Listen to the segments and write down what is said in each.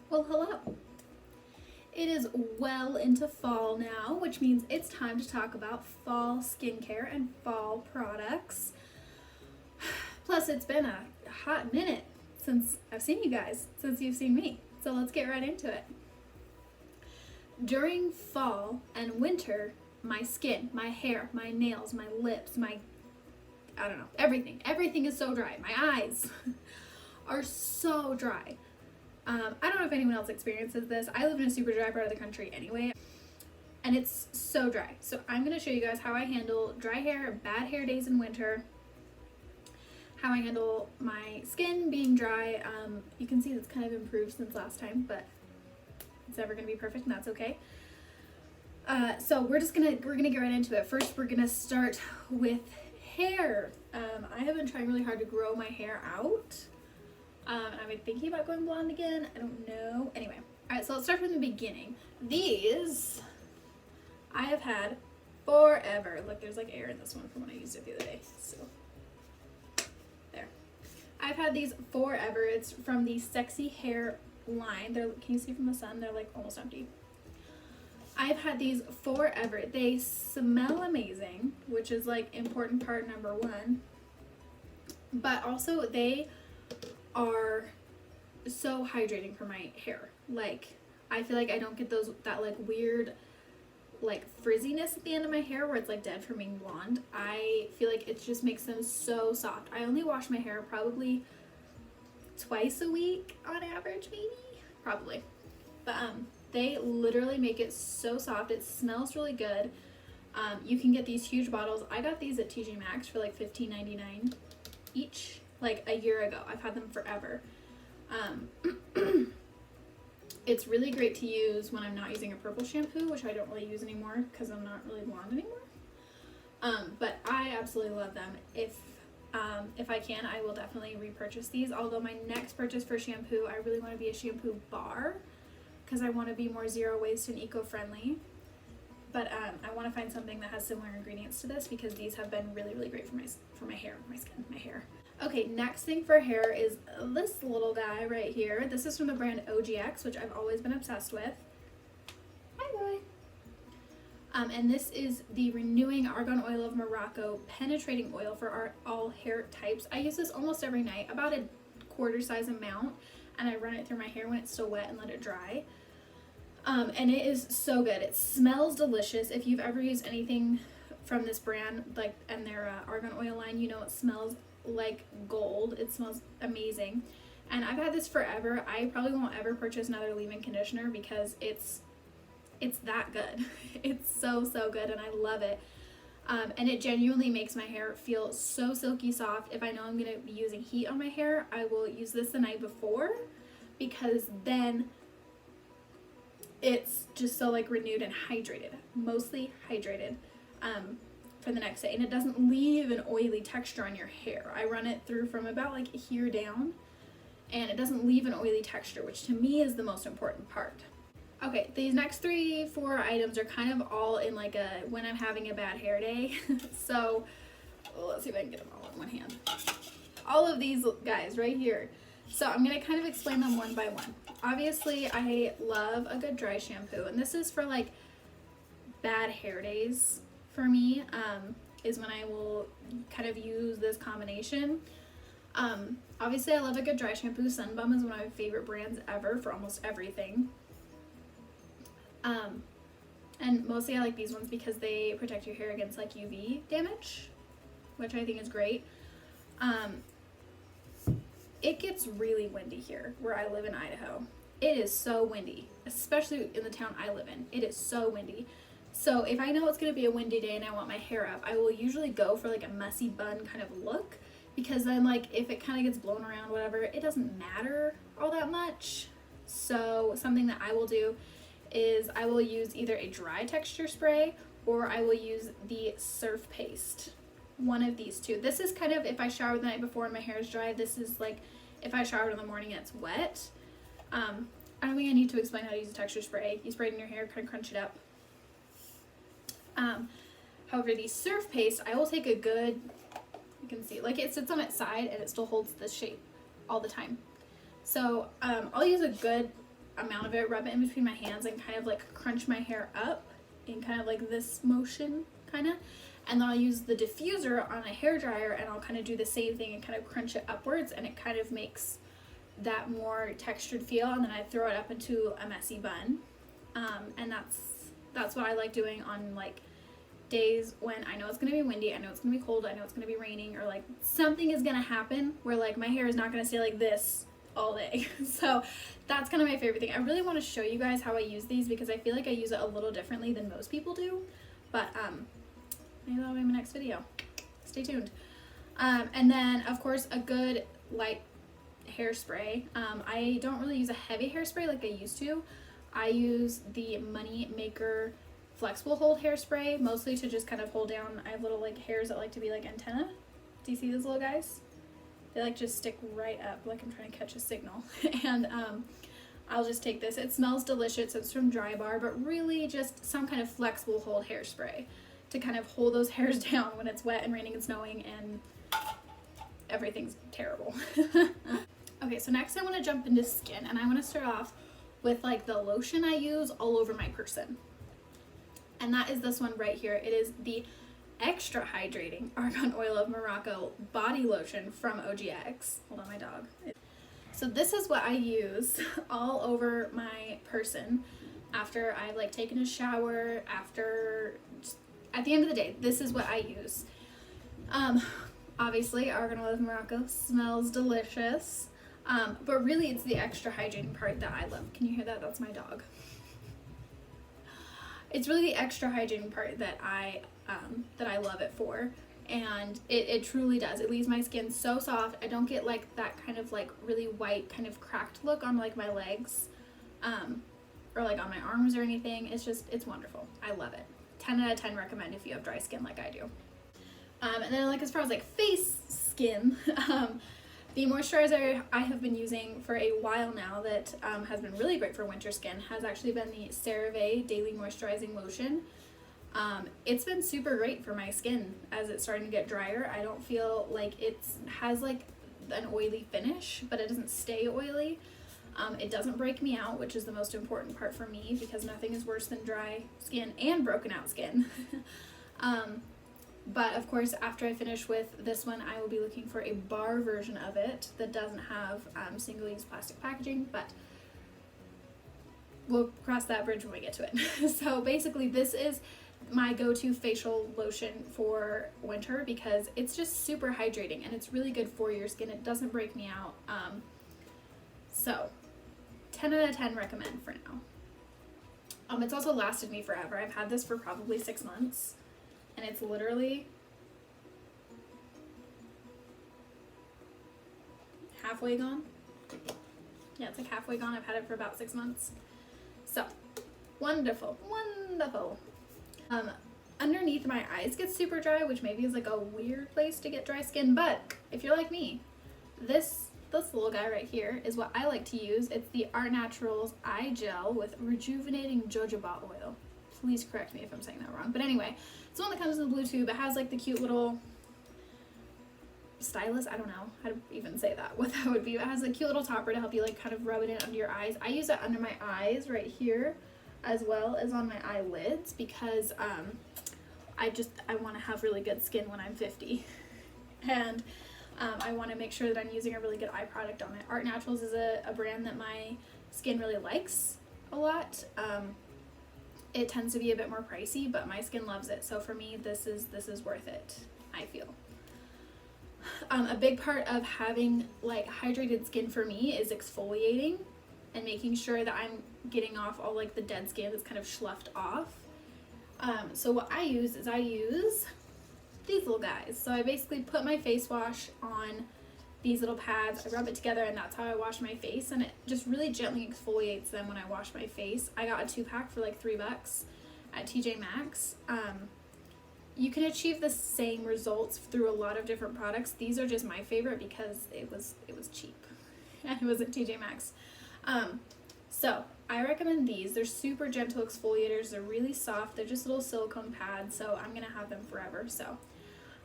Well, hello. It is well into fall now, which means it's time to talk about fall skincare and fall products. Plus, it's been a hot minute since I've seen you guys, since you've seen me. So let's get right into it. During fall and winter, my skin, my hair, my nails, my lips, everything is so dry. My eyes are so dry. I don't know if anyone else experiences this. I live in a super dry part of the country anyway, and it's so dry. So I'm going to show you guys how I handle dry hair, bad hair days in winter, how I handle my skin being dry. You can see it's kind of improved since last time, but it's never going to be perfect, and that's okay. So we're gonna get right into it. First, we're gonna start with hair. I have been trying really hard to grow my hair out. I've been thinking about going blonde again. I don't know. Anyway, all right, so let's start from the beginning. These I have had forever. Look, there's like air in this one from when I used it the other day. So there. I've had these forever. It's from the Sexy Hair line. Can you see from the sun? They're like almost empty. I've had these forever. They smell amazing, which is like important part number one. But also they are so hydrating for my hair. Like, I feel like I don't get that like weird like frizziness at the end of my hair where it's like dead from being blonde. I feel like it just makes them so soft. I only wash my hair probably twice a week on average, maybe, probably. But they literally make it so soft. It smells really good. You can get these huge bottles. I got these at TJ Maxx for like $15.99 each, like a year ago. I've had them forever. It's really great to use when I'm not using a purple shampoo, which I don't really use anymore because I'm not really blonde anymore. But I absolutely love them. If I can, I will definitely repurchase these. Although my next purchase for shampoo, I really want to be a shampoo bar because I want to be more zero waste and eco-friendly. But I want to find something that has similar ingredients to this because these have been really, really great for my hair, my skin, my hair. Okay, next thing for hair is this little guy right here. This is from the brand OGX, which I've always been obsessed with. Hi, boy. And this is the Renewing Argan Oil of Morocco Penetrating Oil for all hair types. I use this almost every night, about a quarter size amount, and I run it through my hair when it's still wet and let it dry. And it is so good. It smells delicious. If you've ever used anything from this brand, like, and their argan oil line, you know it smells like gold. It smells amazing. And I've had this forever. I probably won't ever purchase another leave-in conditioner because it's that good. It's so good, and I love it. And it genuinely makes my hair feel so silky soft. If I know I'm going to be using heat on my hair, I will use this the night before because then it's just so like renewed and hydrated, mostly hydrated for the next day. And it doesn't leave an oily texture on your hair. I run it through from about like here down, and it doesn't leave an oily texture, which to me is the most important part. Okay, these next 4 items are kind of all in like when I'm having a bad hair day. So let's see if I can get them all in one hand. All of these guys right here. So I'm going to kind of explain them one by one. Obviously, I love a good dry shampoo, and this is for like bad hair days for me, is when I will kind of use this combination. Obviously, I love a good dry shampoo. Sunbum is one of my favorite brands ever for almost everything. And mostly I like these ones because they protect your hair against like UV damage, which I think is great. It gets really windy here where I live in Idaho. It is so windy, especially in the town I live in. It is so windy. So if I know it's going to be a windy day and I want my hair up, I will usually go for like a messy bun kind of look, because then like if it kind of gets blown around, whatever, it doesn't matter all that much. So something that I will do is I will use either a dry texture spray or I will use the surf paste. One of these two. This is kind of if I showered the night before and my hair is dry. This is like if I showered in the morning and it's wet. I don't think I need to explain how to use a texture spray. You spray it in your hair, kind of crunch it up. However, the surf paste, I will take a good, you can see, like it sits on its side and it still holds this shape all the time. So I'll use a good amount of it, rub it in between my hands, and kind of like crunch my hair up in kind of like this motion, kind of. And then I'll use the diffuser on a hair dryer, and I'll kind of do the same thing and kind of crunch it upwards, and it kind of makes that more textured feel. And then I throw it up into a messy bun. And that's what I like doing on like days when I know it's gonna be windy, I know it's gonna be cold, I know it's gonna be raining, or like something is gonna happen where like my hair is not gonna stay like this all day. So that's kind of my favorite thing. I really want to show you guys how I use these because I feel like I use it a little differently than most people do, but maybe that'll be my next video. Stay tuned. And then of course a good light hairspray. I don't really use a heavy hairspray like I used to. I use the Money Maker flexible hold hairspray, mostly to just kind of hold down. I have little like hairs that like to be like antenna. Do you see those little guys? They like just stick right up like I'm trying to catch a signal. And I'll just take this. It smells delicious. It's from Dry Bar, but really just some kind of flexible hold hairspray to kind of hold those hairs down when it's wet and raining and snowing and everything's terrible. Okay, so next I want to jump into skin, and I want to start off with like the lotion I use all over my person. And that is this one right here. It is the Extra Hydrating Argan Oil of Morocco Body Lotion from OGX. Hold on, my dog. So this is what I use all over my person after I've like taken a shower, after, just, at the end of the day, this is what I use. Obviously, Argan Oil of Morocco smells delicious. But really it's the extra hydrating part that I love. Can you hear that? That's my dog. It's really the extra hydrating part that I love it for, and it truly does. It leaves my skin so soft. I don't get like that kind of like really white kind of cracked look on like my legs, or like on my arms or anything. It's wonderful. I love it. 10 out of 10 recommend if you have dry skin like I do. And then like as far as like face skin, the moisturizer I have been using for a while now that has been really great for winter skin has actually been the CeraVe Daily Moisturizing Lotion. It's been super great for my skin as it's starting to get drier. I don't feel like it has like an oily finish, but it doesn't stay oily. It doesn't break me out, which is the most important part for me because nothing is worse than dry skin and broken out skin. But of course, after I finish with this one, I will be looking for a bar version of it that doesn't have single-use plastic packaging, but we'll cross that bridge when we get to it. So basically, this is my go-to facial lotion for winter because it's just super hydrating and it's really good for your skin. It doesn't break me out. So 10 out of 10 recommend for now. It's also lasted me forever. I've had this for probably 6 months. And it's literally halfway gone. Yeah, it's like halfway gone. I've had it for about 6 months. So, wonderful, wonderful. Underneath my eyes gets super dry, which maybe is like a weird place to get dry skin. But if you're like me, this little guy right here is what I like to use. It's the Art Naturals Eye Gel with Rejuvenating Jojoba Oil. Please correct me if I'm saying that wrong. But anyway, it's the one that comes in the blue tube. It has like the cute little stylus. I don't know how to even say that, what that would be. It has a cute little topper to help you like kind of rub it in under your eyes. I use it under my eyes right here as well as on my eyelids because I want to have really good skin when I'm 50. And I want to make sure that I'm using a really good eye product on it. Art Naturals is a brand that my skin really likes a lot. It tends to be a bit more pricey, but my skin loves it. So for me, this is worth it, I feel. A big part of having like hydrated skin for me is exfoliating and making sure that I'm getting off all like the dead skin that's kind of sloughed off. So what I use is I use these little guys. So I basically put my face wash on these little pads, I rub it together, and that's how I wash my face, and it just really gently exfoliates them when I wash my face. I got a 2-pack for like $3 at TJ Maxx. You can achieve the same results through a lot of different products. These are just my favorite because it was cheap and it was at TJ Maxx. So I recommend these. They're super gentle exfoliators. They're really soft. They're just little silicone pads, so I'm gonna have them forever. So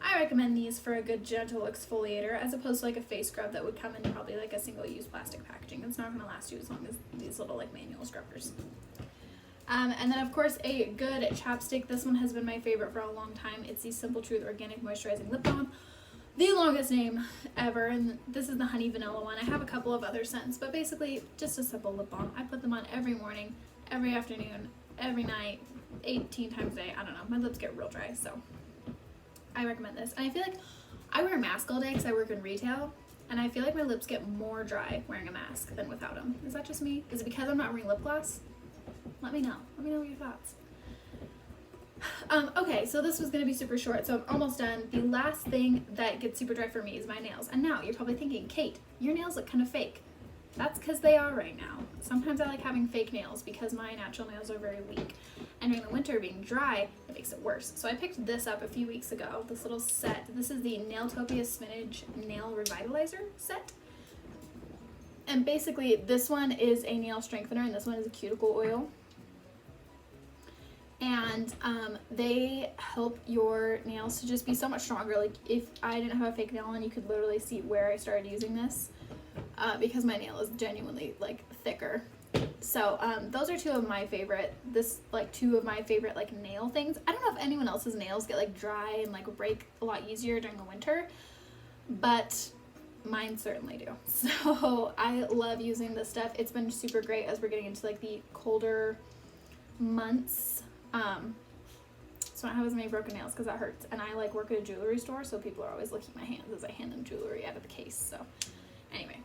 I recommend these for a good gentle exfoliator as opposed to like a face scrub that would come in probably like a single-use plastic packaging. It's not going to last you as long as these little like manual scrubbers. And then of course a good chapstick. This one has been my favorite for a long time. It's the Simple Truth Organic Moisturizing Lip Balm. The longest name ever, and this is the honey vanilla one. I have a couple of other scents, but basically just a simple lip balm. I put them on every morning, every afternoon, every night, 18 times a day. I don't know, my lips get real dry, so I recommend this. And I feel like I wear a mask all day because I work in retail, and I feel like my lips get more dry wearing a mask than without them. Is that just me? Is it because I'm not wearing lip gloss? Let me know. Let me know your thoughts. Okay, so this was going to be super short, so I'm almost done. The last thing that gets super dry for me is my nails. And now you're probably thinking, Kate, your nails look kind of fake. That's because they are right now. Sometimes I like having fake nails because my natural nails are very weak. And during the winter being dry, it makes it worse. So I picked this up a few weeks ago, this little set. This is the Nailtopia Spinach Nail Revitalizer set. And basically this one is a nail strengthener and this one is a cuticle oil. And they help your nails to just be so much stronger. Like if I didn't have a fake nail on, you could literally see where I started using this because my nail is genuinely like thicker. So those are two of my favorite like nail things. I don't know if anyone else's nails get like dry and like break a lot easier during the winter, but mine certainly do. So I love using this stuff. It's been super great as we're getting into like the colder months. So I don't have as many broken nails because that hurts. And I like work at a jewelry store, so people are always looking at my hands as I hand them jewelry out of the case. So anyway.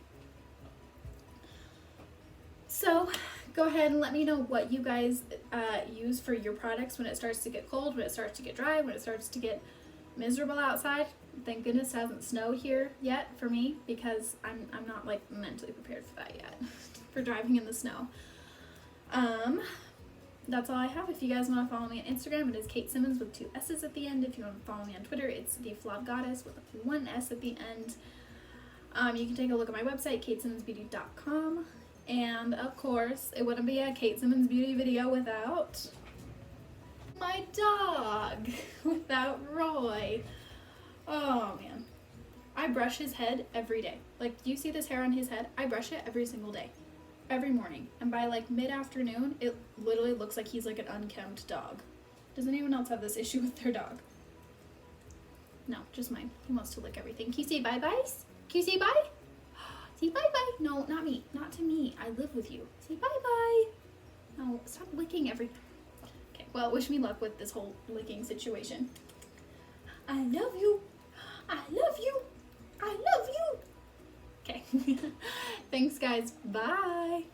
So go ahead and let me know what you guys use for your products when it starts to get cold, when it starts to get dry, when it starts to get miserable outside. Thank goodness it hasn't snowed here yet for me because I'm not like mentally prepared for that yet, for driving in the snow. That's all I have. If you guys want to follow me on Instagram, it is Kate Simmons with 2 S's at the end. If you want to follow me on Twitter, it's the Flawed Goddess with 1 S at the end. You can take a look at my website, katesimmonsbeauty.com. And of course, it wouldn't be a Kate Simmons Beauty video without my dog, without Roy. Oh man. I brush his head every day. Like, do you see this hair on his head? I brush it every single day. Every morning, and by like mid-afternoon it literally looks like he's like an unkempt dog. Does anyone else have this issue with their dog? No, just mine. He wants to lick everything. Can you say bye-byes? Can you say bye? Say bye-bye. No, not me. Not to me. I live with you. Say bye-bye. No, stop licking everything. Okay, well, wish me luck with this whole licking situation. I love you. I love you. I love you. Okay. Thanks, guys. Bye.